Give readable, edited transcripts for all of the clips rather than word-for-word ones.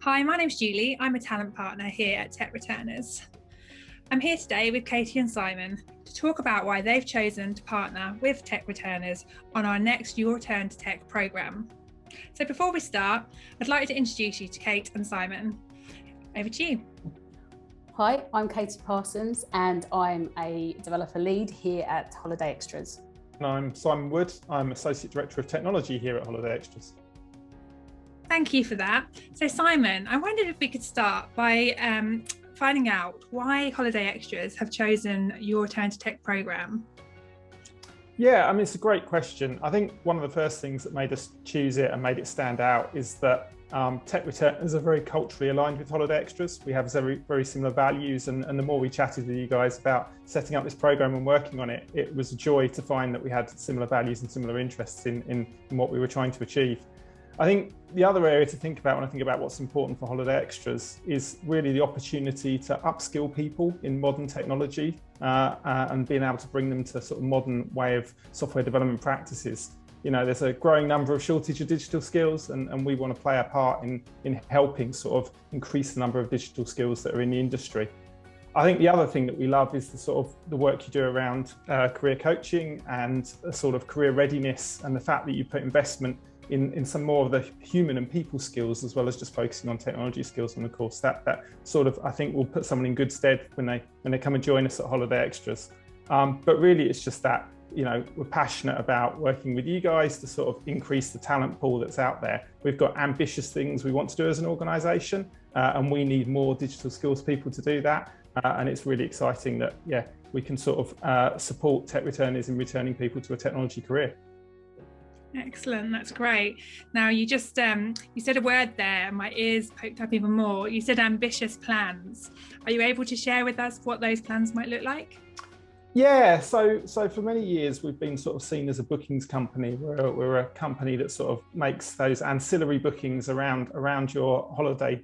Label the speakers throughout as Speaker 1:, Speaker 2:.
Speaker 1: Hi, my name's Julie. I'm a talent partner here at Tech Returners. I'm here today with Katy and Simon to talk about why they've chosen to partner with Tech Returners on our next Your Turn to Tech programme. So before we start, I'd like to introduce you to Kate and Simon. Over to you.
Speaker 2: Hi, I'm Katy Parsons and I'm a developer lead here at Holiday Extras.
Speaker 3: And I'm Simon Wood. I'm Associate Director of Technology here at Holiday Extras.
Speaker 1: Thank you for that. So Simon, I wondered if we could start by finding out why Holiday Extras have chosen Your Turn to Tech programme.
Speaker 3: Yeah, I mean, it's a great question. I think one of the first things that made us choose it and made it stand out is that Tech Returners are very culturally aligned with Holiday Extras. We have very similar values, and the more we chatted with you guys about setting up this programme and working on it, it was a joy to find that we had similar values and similar interests in what we were trying to achieve. I think the other area to think about when I think about what's important for Holiday Extras is really the opportunity to upskill people in modern technology and being able to bring them to sort of modern way of software development practices. You know, there's a growing number of shortage of digital skills, and we want to play a part in helping sort of increase the number of digital skills that are in the industry. I think the other thing that we love is the work you do around career coaching and sort of career readiness, and the fact that you put investment in some more of the human and people skills, as well as just focusing on technology skills. And of course, that sort of, I think, will put someone in good stead when they come and join us at Holiday Extras. But really, it's just that, you know, we're passionate about working with you guys to sort of increase the talent pool that's out there. We've got ambitious things we want to do as an organisation, and we need more digital skills people to do that. And it's really exciting that, yeah, we can sort of support tech returners in returning people to a technology career.
Speaker 1: Excellent, that's great. Now you just you said a word there and my ears poked up even more. You said ambitious plans. Are you able to share with us what those plans might look like?
Speaker 3: Yeah, so for many years we've been sort of seen as a bookings company. We're a company that sort of makes those ancillary bookings around your holiday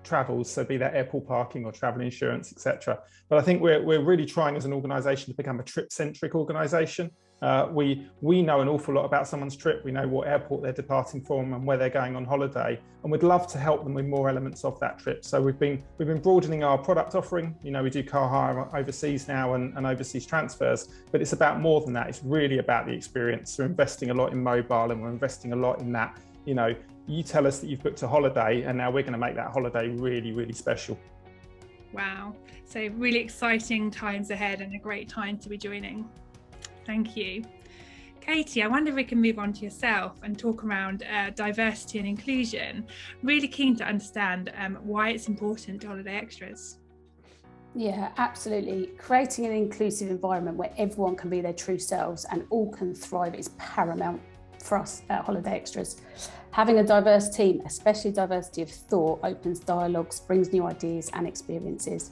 Speaker 3: travels, so be that airport parking or travel insurance, etc. But I think we're really trying as an organisation to become a trip-centric organisation. We know an awful lot about someone's trip. We know what airport they're departing from and where they're going on holiday, and we'd love to help them with more elements of that trip. So we've been broadening our product offering. You know, we do car hire overseas now and overseas transfers, but it's about more than that. It's really about the experience. We're investing a lot in mobile, and we're investing a lot in that. You know, you tell us that you've booked a holiday, and now we're going to make that holiday really, really special.
Speaker 1: Wow. So really exciting times ahead and a great time to be joining. Thank you. Katy, I wonder if we can move on to yourself and talk around diversity and inclusion. Really keen to understand why it's important to Holiday Extras.
Speaker 2: Yeah, absolutely. Creating an inclusive environment where everyone can be their true selves and all can thrive is paramount for us at Holiday Extras. Having a diverse team, especially diversity of thought, opens dialogues, brings new ideas and experiences,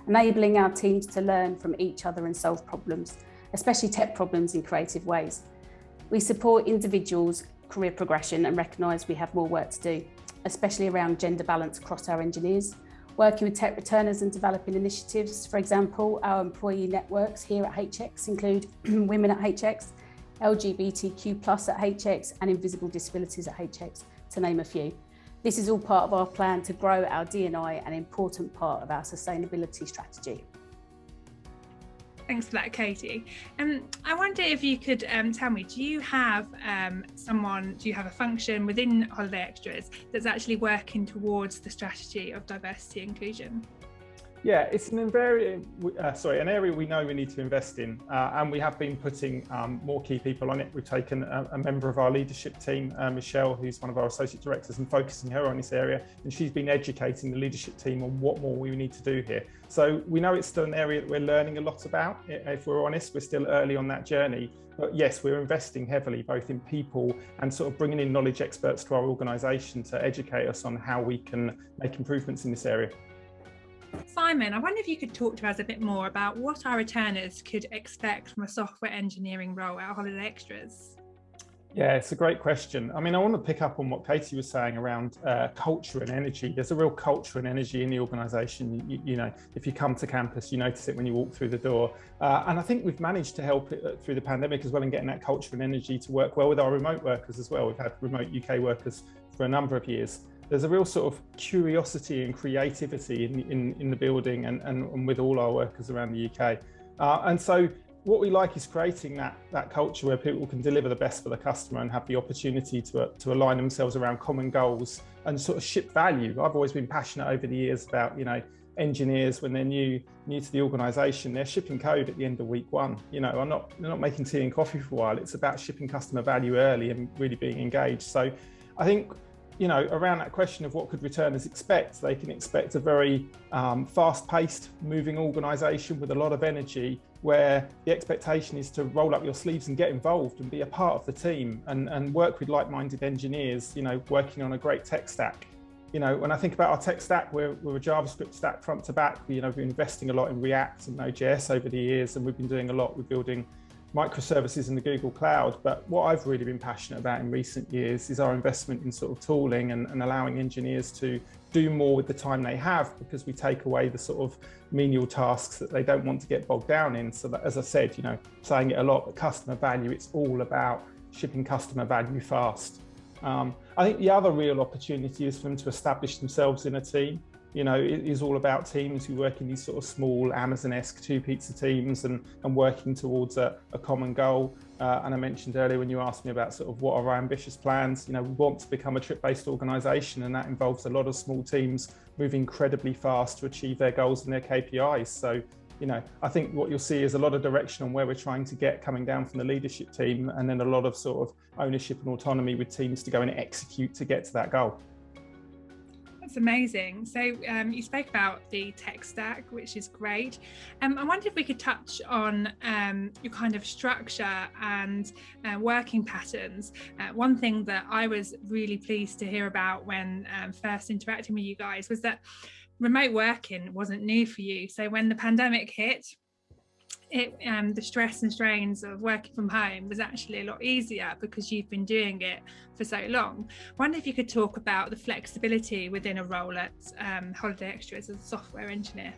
Speaker 2: enabling our teams to learn from each other and solve problems, especially tech problems, in creative ways. We support individuals' career progression and recognise we have more work to do, especially around gender balance across our engineers. Working with tech returners and developing initiatives, for example, our employee networks here at HX include Women at HX, LGBTQ+ at HX, and Invisible Disabilities at HX, to name a few. This is all part of our plan to grow our D&I, an important part of our sustainability strategy.
Speaker 1: Thanks for that, Katy. I wonder if you could tell me, do you have a function within Holiday Extras that's actually working towards the strategy of diversity and inclusion?
Speaker 3: Yeah, it's an area we know we need to invest in, and we have been putting more key people on it. We've taken a member of our leadership team, Michelle, who's one of our associate directors, and focusing her on this area, and she's been educating the leadership team on what more we need to do here. So we know it's still an area that we're learning a lot about. If we're honest, we're still early on that journey. But yes, we're investing heavily both in people and sort of bringing in knowledge experts to our organisation to educate us on how we can make improvements in this area.
Speaker 1: Simon, I wonder if you could talk to us a bit more about what our returners could expect from a software engineering role at Holiday Extras.
Speaker 3: Yeah, it's a great question. I mean, I want to pick up on what Katy was saying around culture and energy. There's a real culture and energy in the organisation. You know, if you come to campus, you notice it when you walk through the door. And I think we've managed to help it through the pandemic as well, and getting that culture and energy to work well with our remote workers as well. We've had remote UK workers for a number of years. there's a real sort of curiosity and creativity in the building and with all our workers around the UK. And so what we like is creating that culture where people can deliver the best for the customer and have the opportunity to align themselves around common goals and sort of ship value. I've always been passionate over the years about, engineers, when they're new to the organisation, they're shipping code at the end of week one. They're not making tea and coffee for a while. It's about shipping customer value early and really being engaged. So I think, around that question of what could returners expect, they can expect a very fast-paced, moving organisation with a lot of energy, where the expectation is to roll up your sleeves and get involved and be a part of the team and work with like-minded engineers, working on a great tech stack. When I think about our tech stack, we're a JavaScript stack front to back. We've been investing a lot in React and Node.js over the years, and we've been doing a lot with building microservices in the Google Cloud. But what I've really been passionate about in recent years is our investment in sort of tooling and allowing engineers to do more with the time they have, because we take away the sort of menial tasks that they don't want to get bogged down in. So that, as I said, saying it a lot, but customer value, it's all about shipping customer value fast. I think the other real opportunity is for them to establish themselves in a team. It is all about teams who work in these sort of small Amazon-esque 2 pizza teams and working towards a common goal. And I mentioned earlier when you asked me about sort of what are our ambitious plans, we want to become a trip-based organisation, and that involves a lot of small teams moving incredibly fast to achieve their goals and their KPIs. So, I think what you'll see is a lot of direction on where we're trying to get coming down from the leadership team, and then a lot of sort of ownership and autonomy with teams to go and execute to get to that goal.
Speaker 1: That's amazing. So you spoke about the tech stack, which is great. I wonder if we could touch on your kind of structure and working patterns. One thing that I was really pleased to hear about when first interacting with you guys was that remote working wasn't new for you. So when the pandemic hit, the stress and strains of working from home was actually a lot easier because you've been doing it for so long. I wonder if you could talk about the flexibility within a role at Holiday Extras as a software engineer.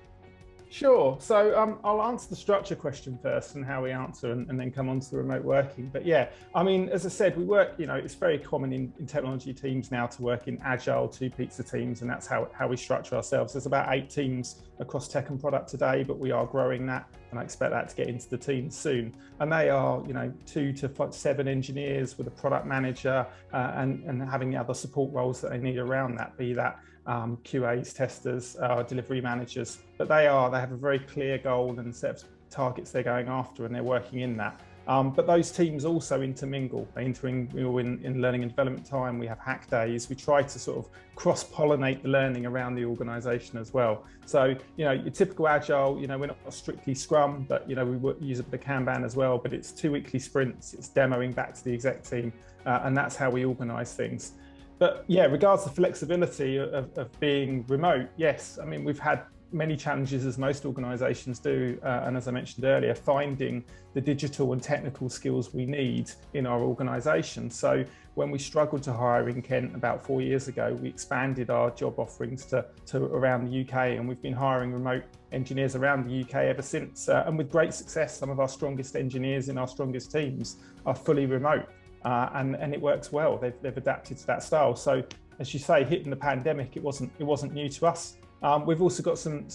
Speaker 3: Sure. So I'll answer the structure question first and how we answer, and then come on to the remote working. But yeah, as I said, we work, it's very common in technology teams now to work in agile 2 pizza teams, and that's how we structure ourselves. There's about 8 teams across tech and product today, but we are growing that, and I expect that to get into the teams soon. And they are, 2 to 7 engineers with a product manager and having the other support roles that they need around that, be that QAs, testers, delivery managers. But they have a very clear goal and set of targets they're going after, and they're working in that. But those teams also intermingle. They intermingle in learning and development time. We have hack days. We try to sort of cross-pollinate the learning around the organisation as well. So, your typical agile, we're not strictly Scrum, but, we use a bit of Kanban as well, but it's 2 weekly sprints. It's demoing back to the exec team, and that's how we organise things. But yeah, regards to flexibility of being remote, yes, we've had many challenges, as most organisations do, and as I mentioned earlier, finding the digital and technical skills we need in our organisation. So when we struggled to hire in Kent about 4 years ago, we expanded our job offerings to around the UK, and we've been hiring remote engineers around the UK ever since, and with great success. Some of our strongest engineers in our strongest teams are fully remote. And it works well. They've adapted to that style. So, as you say, hitting the pandemic, it wasn't new to us. We've also got some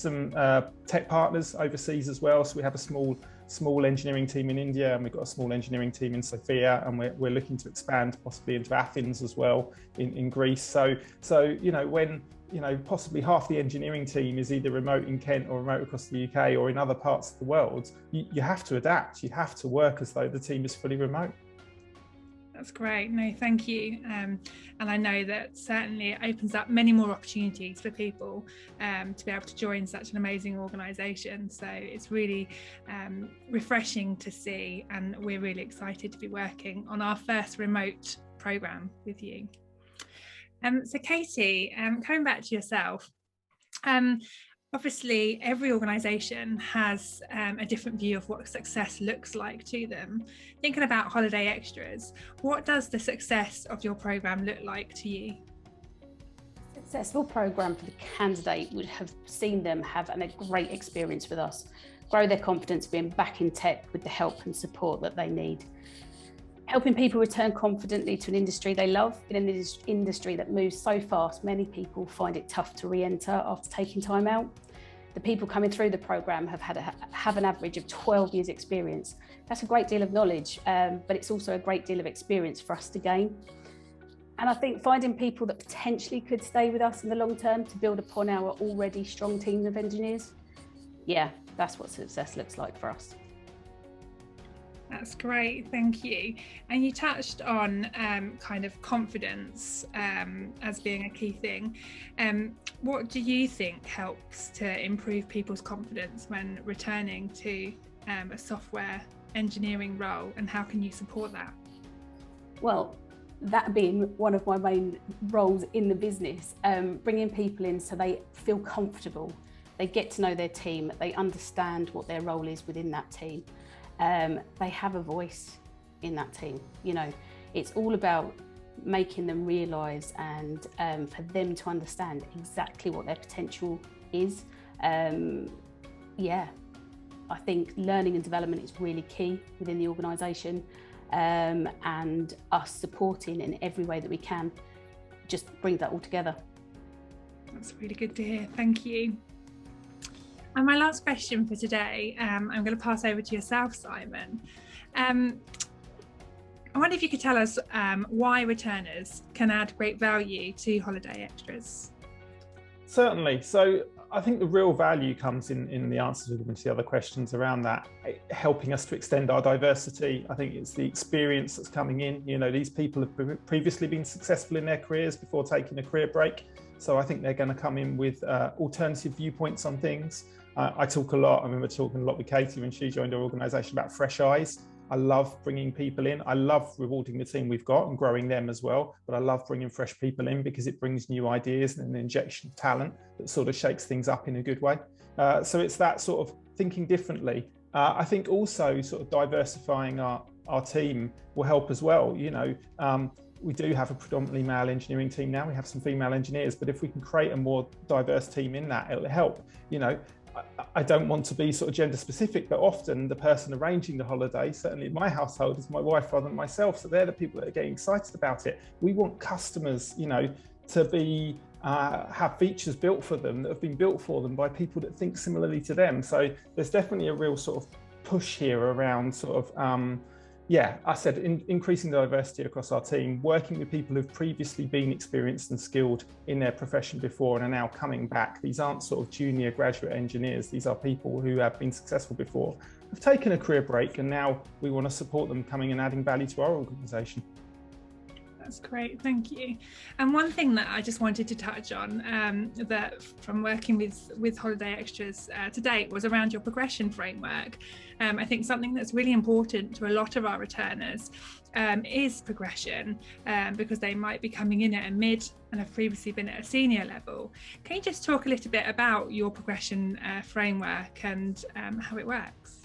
Speaker 3: tech partners overseas as well. So we have a small engineering team in India, and we've got a small engineering team in Sofia, and we're looking to expand possibly into Athens as well in Greece. So when possibly half the engineering team is either remote in Kent or remote across the UK or in other parts of the world, you have to adapt. You have to work as though the team is fully remote.
Speaker 1: That's great. No, thank you. And I know that certainly it opens up many more opportunities for people to be able to join such an amazing organisation. So it's really refreshing to see, and we're really excited to be working on our first remote programme with you. So Katy, coming back to yourself, obviously, every organisation has a different view of what success looks like to them. Thinking about Holiday Extras, what does the success of your programme look like to you?
Speaker 2: Successful programme for the candidate would have seen them have a great experience with us, grow their confidence being back in tech with the help and support that they need, Helping people return confidently to an industry they love. In an industry that moves so fast, many people find it tough to re-enter after taking time out. The people coming through the programme have an average of 12 years experience. That's a great deal of knowledge, but it's also a great deal of experience for us to gain. And I think finding people that potentially could stay with us in the long term to build upon our already strong team of engineers, yeah, that's what success looks like for us.
Speaker 1: That's great, thank you. And you touched on kind of confidence as being a key thing. What do you think helps to improve people's confidence when returning to a software engineering role, and how can you support that?
Speaker 2: Well, that being one of my main roles in the business, bringing people in so they feel comfortable, they get to know their team, they understand what their role is within that team. They have a voice in that team. You know, it's all about making them realise and for them to understand exactly what their potential is. Yeah, I think learning and development is really key within the organisation, and us supporting in every way that we can just brings that all together.
Speaker 1: That's really good to hear, thank you. And my last question for today, I'm going to pass over to yourself, Simon. I wonder if you could tell us why returners can add great value to holiday extras.
Speaker 3: Certainly. So I think the real value comes in the answers we've given to the other questions around that, helping us to extend our diversity. I think it's the experience that's coming in. You know, these people have previously been successful in their careers before taking a career break. So I think they're going to come in with alternative viewpoints on things. I talk a lot, I remember talking a lot with Katy when she joined our organisation about fresh eyes. I love bringing people in. I love rewarding the team we've got and growing them as well. But I love bringing fresh people in because it brings new ideas and an injection of talent that sort of shakes things up in a good way. So it's that sort of thinking differently. I think also sort of diversifying our team will help as well. You know, we do have a predominantly male engineering team now. We have some female engineers, but if we can create a more diverse team in that, it'll help. You know, I don't want to be sort of gender specific, but often the person arranging the holiday, certainly in my household, is my wife rather than myself. So they're the people that are getting excited about it. We want customers, you know, to be have features built for them that have been built for them by people that think similarly to them. So there's definitely a real sort of push here around sort of yeah, I said increasing the diversity across our team, working with people who've previously been experienced and skilled in their profession before and are now coming back. These aren't sort of junior graduate engineers. These are people who have been successful before, have taken a career break, and now we want to support them coming and adding value to our organisation.
Speaker 1: That's great, thank you. And one thing that I just wanted to touch on that from working with holiday extras to date was around your progression framework. I think something that's really important to a lot of our returners is progression, because they might be coming in at a mid and have previously been at a senior level. Can you just talk a little bit about your progression framework and how it works?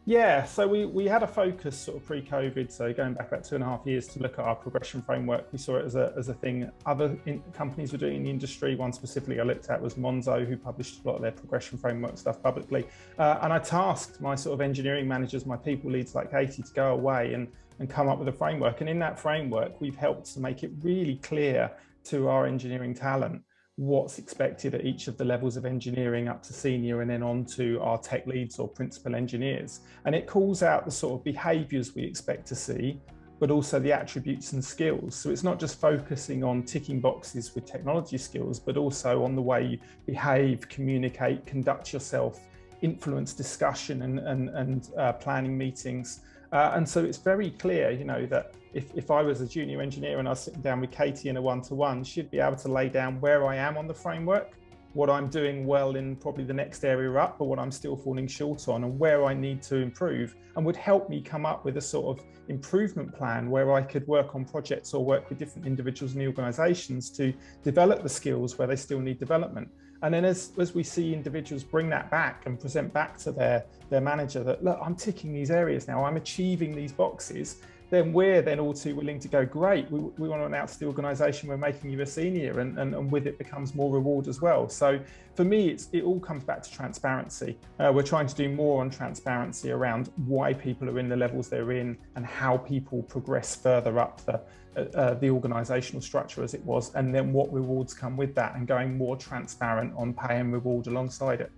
Speaker 3: Yeah, so we had a focus sort of pre-COVID, so going back about 2.5 years to look at our progression framework. We saw it as a thing other companies were doing in the industry. One specifically I looked at was Monzo, who published a lot of their progression framework stuff publicly. And I tasked my sort of engineering managers, my people leads like Katy, to go away and come up with a framework. And in that framework, we've helped to make it really clear to our engineering talent what's expected at each of the levels of engineering up to senior and then on to our tech leads or principal engineers. And it calls out the sort of behaviours we expect to see, but also the attributes and skills. So it's not just focusing on ticking boxes with technology skills, but also on the way you behave, communicate, conduct yourself, influence discussion and planning meetings. And so it's very clear, you know, that if I was a junior engineer and I was sitting down with Katy in a one-to-one, she'd be able to lay down where I am on the framework, what I'm doing well in probably the next area up, but what I'm still falling short on, and where I need to improve, and would help me come up with a sort of improvement plan where I could work on projects or work with different individuals in the organisations to develop the skills where they still need development. And then as we see individuals bring that back and present back to their manager that, look, I'm ticking these areas now, I'm achieving these boxes, then we're then all too willing to go, great, we want to announce to the organisation we're making you a senior, and with it becomes more reward as well. So for me, it all comes back to transparency. We're trying to do more on transparency around why people are in the levels they're in and how people progress further up the organisational structure as it was, and then what rewards come with that, and going more transparent on pay and reward alongside it.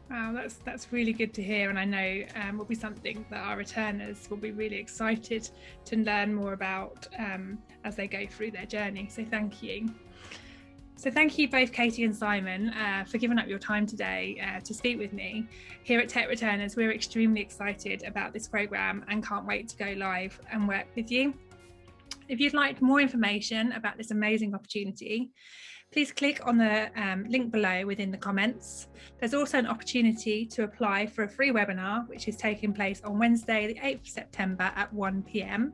Speaker 1: Wow, that's really good to hear, and I know will be something that our returners will be really excited to learn more about as they go through their journey. So thank you. So thank you both, Katy and Simon, for giving up your time today to speak with me. Here at Tech Returners, we're extremely excited about this programme and can't wait to go live and work with you. If you'd like more information about this amazing opportunity, please click on the link below within the comments. There's also an opportunity to apply for a free webinar, which is taking place on Wednesday, the 8th of September at 1 p.m.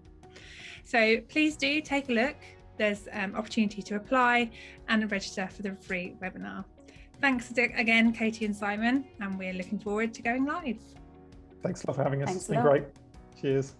Speaker 1: So please do take a look. There's opportunity to apply and register for the free webinar. Thanks again, Katy and Simon, and we're looking forward to going live.
Speaker 3: Thanks a lot for having us.
Speaker 2: Thanks
Speaker 3: It's been great. Cheers.